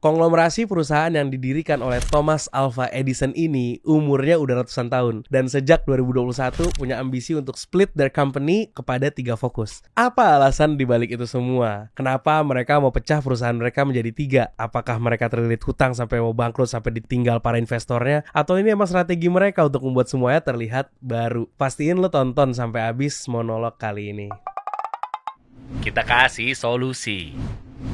Konglomerasi perusahaan yang didirikan oleh Thomas Alva Edison ini umurnya udah ratusan tahun. Dan sejak 2021 punya ambisi untuk split their company kepada 3 fokus. Apa alasan dibalik itu semua? Kenapa mereka mau pecah perusahaan mereka menjadi 3? Apakah mereka terlilit hutang sampai mau bangkrut sampai ditinggal para investornya? Atau ini emang strategi mereka untuk membuat semuanya terlihat baru? Pastiin lo tonton sampai habis monolog kali ini. Kita kasih solusi.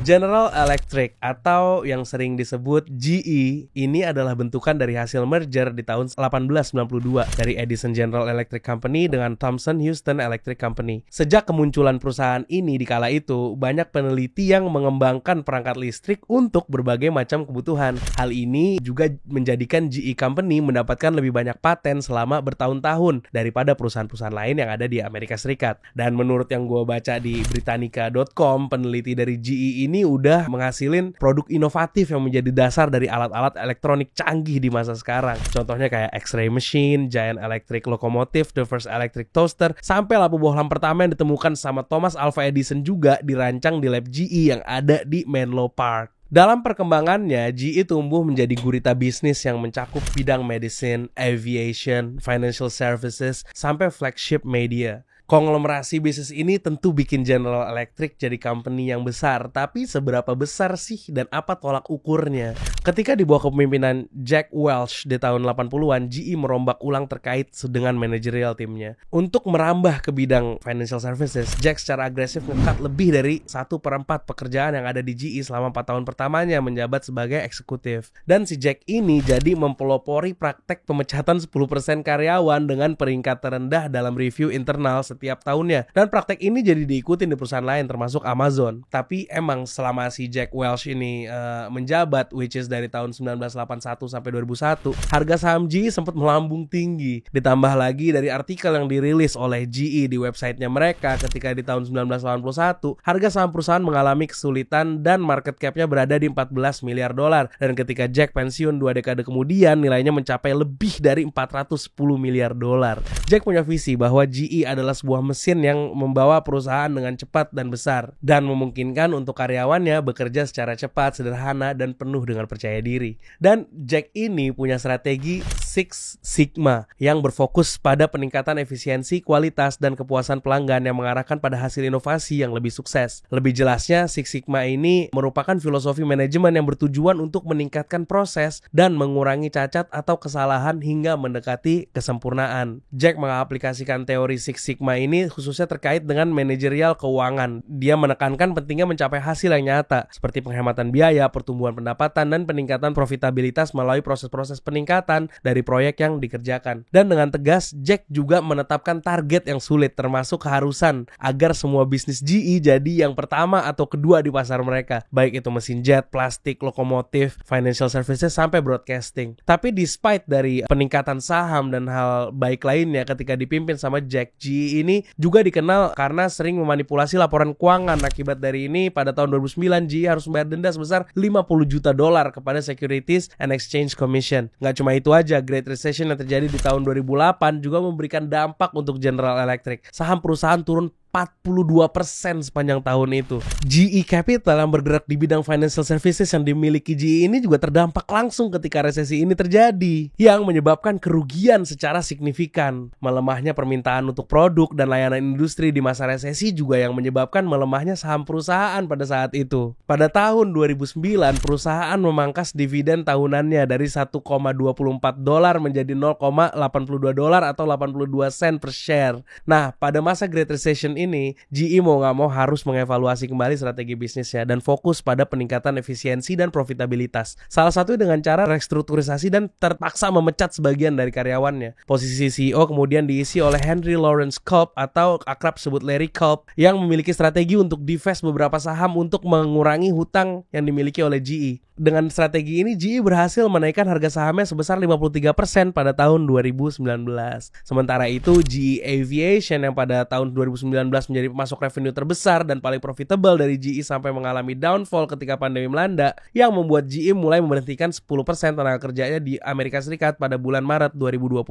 General Electric atau yang sering disebut GE ini adalah bentukan dari hasil merger di tahun 1892 dari Edison General Electric Company dengan Thomson Houston Electric Company. Sejak kemunculan perusahaan ini di kala itu, banyak peneliti yang mengembangkan perangkat listrik untuk berbagai macam kebutuhan. Hal ini juga menjadikan GE Company mendapatkan lebih banyak paten selama bertahun-tahun daripada perusahaan-perusahaan lain yang ada di Amerika Serikat. Dan menurut yang gue baca di Britannica.com, peneliti dari GE ini udah menghasilin produk inovatif yang menjadi dasar dari alat-alat elektronik canggih di masa sekarang. Contohnya kayak X-ray machine, giant electric locomotive, the first electric toaster, sampai lampu bohlam pertama yang ditemukan sama Thomas Alva Edison juga dirancang di lab GE yang ada di Menlo Park. Dalam perkembangannya, GE tumbuh menjadi gurita bisnis yang mencakup bidang medicine, aviation, financial services, sampai flagship media. Konglomerasi bisnis ini tentu bikin General Electric jadi company yang besar, tapi seberapa besar sih dan apa tolak ukurnya? Ketika di bawah kepemimpinan Jack Welch di tahun 80-an, GE merombak ulang terkait dengan managerial timnya. Untuk merambah ke bidang financial services, Jack secara agresif nge-cut lebih dari 1/4 pekerjaan yang ada di GE selama 4 tahun pertamanya menjabat sebagai eksekutif. Dan si Jack ini jadi mempelopori praktek pemecatan 10% karyawan dengan peringkat terendah dalam review internal setiap tahunnya. Dan praktek ini jadi diikutin di perusahaan lain termasuk Amazon. Tapi emang selama si Jack Welch ini menjabat, which is dari tahun 1981 sampai 2001, harga saham GE sempat melambung tinggi. Ditambah lagi dari artikel yang dirilis oleh GE di websitenya mereka ketika di tahun 1981, harga saham perusahaan mengalami kesulitan dan market cap-nya berada di 14 miliar dolar. Dan ketika Jack pensiun 2 dekade kemudian, nilainya mencapai lebih dari 410 miliar dolar. Jack punya visi bahwa GE adalah sebuah mesin yang membawa perusahaan dengan cepat dan besar dan memungkinkan untuk karyawannya bekerja secara cepat, sederhana, dan penuh dengan percaya diri. Dan Jack ini punya strategi Six Sigma yang berfokus pada peningkatan efisiensi, kualitas, dan kepuasan pelanggan yang mengarahkan pada hasil inovasi yang lebih sukses. Lebih jelasnya, Six Sigma ini merupakan filosofi manajemen yang bertujuan untuk meningkatkan proses dan mengurangi cacat atau kesalahan hingga mendekati kesempurnaan. Jack mengaplikasikan teori Six Sigma ini khususnya terkait dengan manajerial keuangan. Dia menekankan pentingnya mencapai hasil yang nyata seperti penghematan biaya, pertumbuhan pendapatan, dan peningkatan profitabilitas melalui proses-proses peningkatan dari proyek yang dikerjakan. Dan dengan tegas, Jack juga menetapkan target yang sulit termasuk keharusan agar semua bisnis GE jadi yang pertama atau kedua di pasar mereka, baik itu mesin jet, plastik, lokomotif, financial services, sampai broadcasting. Tapi despite dari peningkatan saham dan hal baik lainnya ketika dipimpin sama Jack, GE ini juga dikenal karena sering memanipulasi laporan keuangan. Akibat dari ini, pada tahun 2009 GE harus membayar denda sebesar 50 juta dolar kepada Securities and Exchange Commission. Nggak cuma itu aja, Great Recession yang terjadi di tahun 2008 juga memberikan dampak untuk General Electric. Saham perusahaan turun 42% sepanjang tahun itu. GE Capital yang bergerak di bidang financial services yang dimiliki GE ini juga terdampak langsung ketika resesi ini terjadi, yang menyebabkan kerugian secara signifikan. Melemahnya permintaan untuk produk dan layanan industri di masa resesi juga yang menyebabkan melemahnya saham perusahaan pada saat itu. Pada tahun 2009, perusahaan memangkas dividen tahunannya dari 1,24 dolar menjadi 0,82 dolar atau 82 sen per share. Nah, pada masa Great Recession ini, GE mau nggak mau harus mengevaluasi kembali strategi bisnisnya dan fokus pada peningkatan efisiensi dan profitabilitas. Salah satunya dengan cara restrukturisasi dan terpaksa memecat sebagian dari karyawannya. Posisi CEO kemudian diisi oleh Henry Lawrence Culp atau akrab sebut Larry Culp yang memiliki strategi untuk divest beberapa saham untuk mengurangi hutang yang dimiliki oleh GE. Dengan strategi ini, GE berhasil menaikkan harga sahamnya sebesar 53% pada tahun 2019. Sementara itu, GE Aviation yang pada tahun 2019 menjadi pemasok revenue terbesar dan paling profitable dari GE sampai mengalami downfall ketika pandemi melanda, yang membuat GE mulai memberhentikan 10% tenaga kerjanya di Amerika Serikat pada bulan Maret 2020.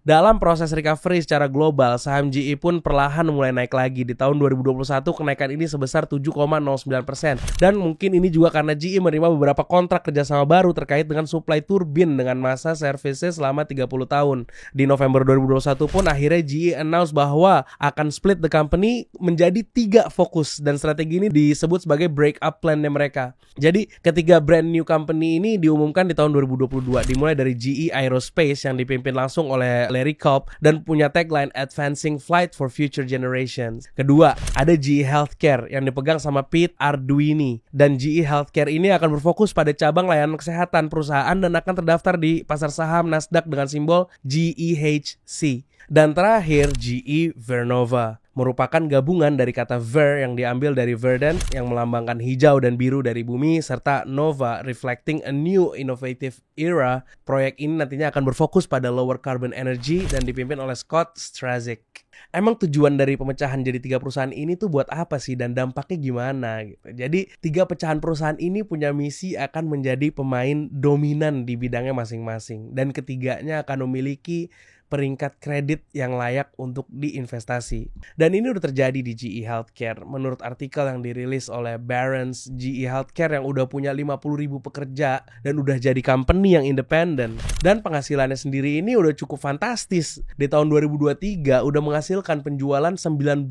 Dalam proses recovery secara global, saham GE pun perlahan mulai naik lagi. Di tahun 2021 kenaikan ini sebesar 7,09%. Dan mungkin ini juga karena GE menerima beberapa kontrak kerjasama baru terkait dengan suplai turbin dengan masa servisnya selama 30 tahun. Di November 2021 pun akhirnya GE announce bahwa akan split the company menjadi 3 fokus, dan strategi ini disebut sebagai break-up plan-nya mereka. Jadi ketiga brand new company ini diumumkan di tahun 2022, dimulai dari GE Aerospace yang dipimpin langsung oleh Larry Culp dan punya tagline Advancing Flight for Future Generations. Kedua, ada GE Healthcare yang dipegang sama Pete Arduini, dan GE Healthcare ini akan berfokus pada cabang layanan kesehatan perusahaan dan akan terdaftar di pasar saham Nasdaq dengan simbol GEHC. Dan terakhir, GE Vernova merupakan gabungan dari kata ver yang diambil dari verdant yang melambangkan hijau dan biru dari bumi, serta nova reflecting a new innovative era. Proyek ini nantinya akan berfokus pada lower carbon energy dan dipimpin oleh Scott Strazik. Emang tujuan dari pemecahan jadi 3 perusahaan ini tuh buat apa sih, dan dampaknya gimana gitu. Jadi 3 pecahan perusahaan ini punya misi akan menjadi pemain dominan di bidangnya masing-masing, dan ketiganya akan memiliki peringkat kredit yang layak untuk diinvestasi. Dan ini udah terjadi di GE Healthcare. Menurut artikel yang dirilis oleh Barron's, GE Healthcare yang udah punya 50.000 pekerja dan udah jadi company yang independen. Dan penghasilannya sendiri ini udah cukup fantastis. Di tahun 2023 udah menghasilkan penjualan 19,6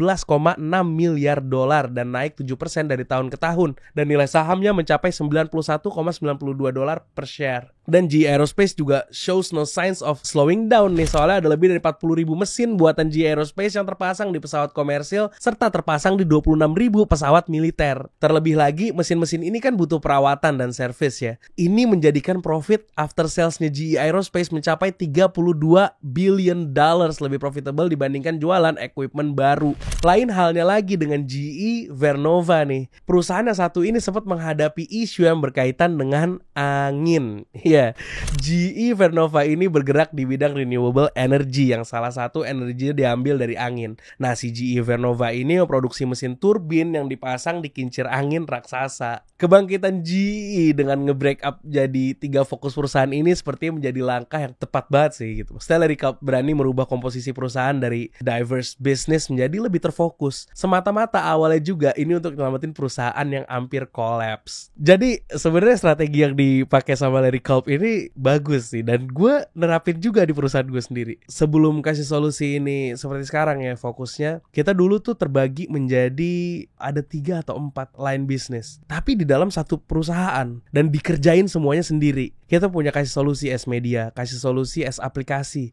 miliar dolar dan naik 7% dari tahun ke tahun. Dan nilai sahamnya mencapai 91,92 dolar per share. Dan GE Aerospace juga shows no signs of slowing down nih, soalnya ada lebih dari 40.000 mesin buatan GE Aerospace yang terpasang di pesawat komersil serta terpasang di 26.000 pesawat militer. Terlebih lagi, mesin-mesin ini kan butuh perawatan dan servis ya. Ini menjadikan profit after sales-nya GE Aerospace mencapai 32 billion dollars, lebih profitable dibandingkan jualan equipment baru. Lain halnya lagi dengan GE Vernova nih. Perusahaan yang satu ini sempat menghadapi isu yang berkaitan dengan angin. Ya, GE Vernova ini bergerak di bidang renewable energy yang salah satu energinya diambil dari angin. Nah, si GE Vernova ini memproduksi mesin turbin yang dipasang di kincir angin raksasa. Kebangkitan GE dengan nge-break up jadi 3 fokus perusahaan ini sepertinya menjadi langkah yang tepat banget sih gitu. Larry Culp berani merubah komposisi perusahaan dari diverse business menjadi lebih terfokus. Semata-mata awalnya juga ini untuk nyelamatin perusahaan yang hampir collapse. Jadi sebenarnya strategi yang dipakai sama Larry Culp ini bagus sih, dan gue nerapin juga di perusahaan gue sendiri. Sebelum kasih solusi ini seperti sekarang ya, fokusnya kita dulu tuh terbagi menjadi ada 3 atau 4 line bisnis, tapi di dalam satu perusahaan dan dikerjain semuanya sendiri. Kita punya kasih solusi as media, kasih solusi as aplikasi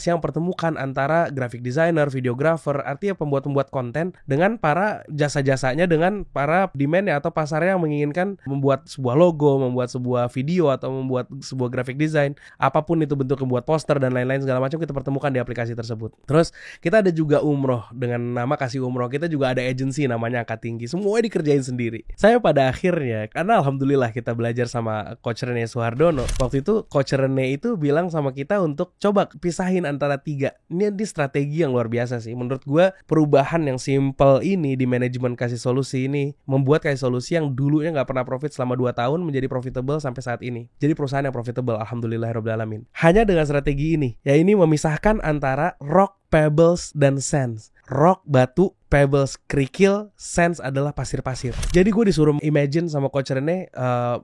yang pertemukan antara graphic designer, videographer, artinya pembuat konten dengan para jasa-jasanya, dengan para demand atau pasarnya yang menginginkan membuat sebuah logo, membuat sebuah video atau membuat sebuah graphic design, apapun itu bentuknya, membuat poster dan lain-lain segala macam, kita pertemukan di aplikasi tersebut. Terus kita ada juga umroh dengan nama kasih umroh. Kita juga ada agency namanya Angkat Tinggi. Semuanya dikerjain sendiri. Saya pada akhirnya, karena alhamdulillah kita belajar sama Coach Rene Suhardono. Waktu itu Coach Rene itu bilang sama kita untuk coba pisahin antara 3. Ini strategi yang luar biasa sih. Menurut gue perubahan yang simple ini di manajemen kasih solusi ini membuat kasih solusi yang dulunya gak pernah profit selama 2 tahun menjadi profitable sampai saat ini. Jadi perusahaan yang profitable, alhamdulillahirrabbilalamin. Hanya dengan strategi ini, ya ini memisahkan antara rock, pebbles, dan sands. Rock, batu, pebbles, kerikil, sands adalah pasir-pasir. Jadi gue disuruh imagine sama Coach Rene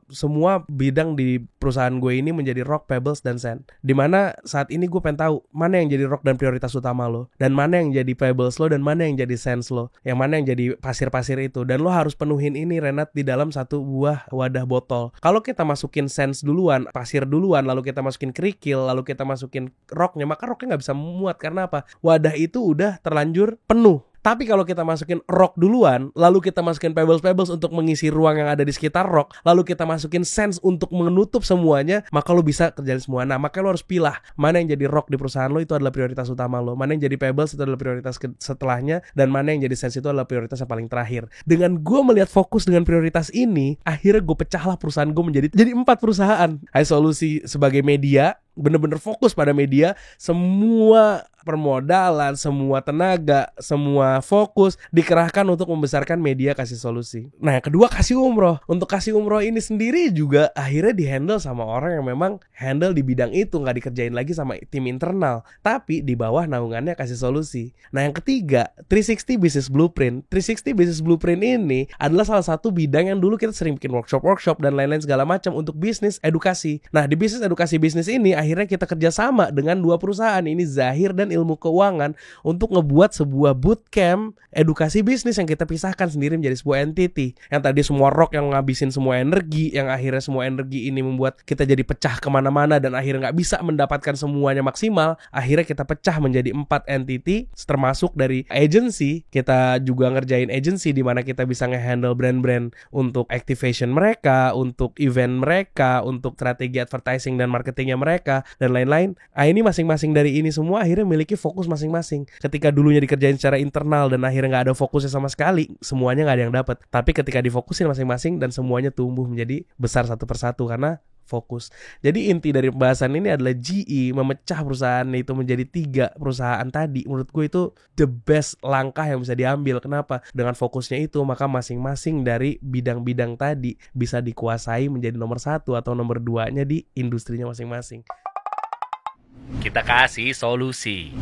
semua bidang di perusahaan gue ini menjadi rock, pebbles, dan sand. Dimana saat ini gue pengen tahu mana yang jadi rock dan prioritas utama lo, dan mana yang jadi pebbles lo, dan mana yang jadi sands lo, yang mana yang jadi pasir-pasir itu. Dan lo harus penuhin ini Renat di dalam satu buah wadah botol. Kalau kita masukin sands duluan, pasir duluan, lalu kita masukin kerikil, lalu kita masukin rocknya, maka rocknya gak bisa memuat. Karena apa? Wadah itu udah terlanjur penuh. Tapi kalau kita masukin rock duluan, lalu kita masukin pebbles untuk mengisi ruang yang ada di sekitar rock, lalu kita masukin sands untuk menutup semuanya, maka lo bisa kerjain semua. Nah, makanya lo harus pilah mana yang jadi rock di perusahaan lo itu adalah prioritas utama lo, mana yang jadi pebbles itu adalah prioritas setelahnya, dan mana yang jadi sands itu adalah prioritas yang paling terakhir. Dengan gue melihat fokus dengan prioritas ini, akhirnya gue pecahlah perusahaan gue menjadi 4 perusahaan. Solusi sebagai media, bener-bener fokus pada media, semua permodalan, semua tenaga, semua fokus dikerahkan untuk membesarkan media Kasih Solusi. Nah, yang kedua Kasih Umroh. Untuk Kasih Umroh ini sendiri juga akhirnya dihandle sama orang yang memang handle di bidang itu, nggak dikerjain lagi sama tim internal, tapi di bawah naungannya Kasih Solusi. Nah, yang ketiga 360 Business Blueprint. 360 Business Blueprint ini adalah salah satu bidang yang dulu kita sering bikin workshop dan lain-lain segala macam untuk bisnis edukasi. Nah, di bisnis edukasi bisnis ini akhirnya kita kerjasama dengan dua perusahaan ini, Zahir dan Ilmu Keuangan, untuk ngebuat sebuah bootcamp edukasi bisnis yang kita pisahkan sendiri menjadi sebuah entity. Yang tadi semua rock yang ngabisin semua energi, yang akhirnya semua energi ini membuat kita jadi pecah kemana-mana dan akhirnya nggak bisa mendapatkan semuanya maksimal. Akhirnya kita pecah menjadi 4 entity, termasuk dari agency. Kita juga ngerjain agency di mana kita bisa nge-handle brand-brand untuk activation mereka, untuk event mereka, untuk strategi advertising dan marketingnya mereka, dan lain-lain. Ini masing-masing dari ini semua akhirnya memiliki fokus masing-masing. Ketika dulunya dikerjain secara internal dan akhirnya nggak ada fokusnya sama sekali, semuanya nggak ada yang dapat. Tapi ketika difokusin masing-masing dan semuanya tumbuh menjadi besar satu persatu karena fokus. Jadi inti dari pembahasan ini adalah GE memecah perusahaan itu menjadi 3 perusahaan tadi. Menurut gue itu the best langkah yang bisa diambil. Kenapa? Dengan fokusnya itu maka masing-masing dari bidang-bidang tadi bisa dikuasai menjadi nomor 1 atau nomor 2-nya di industrinya masing-masing. Kita kasih solusi.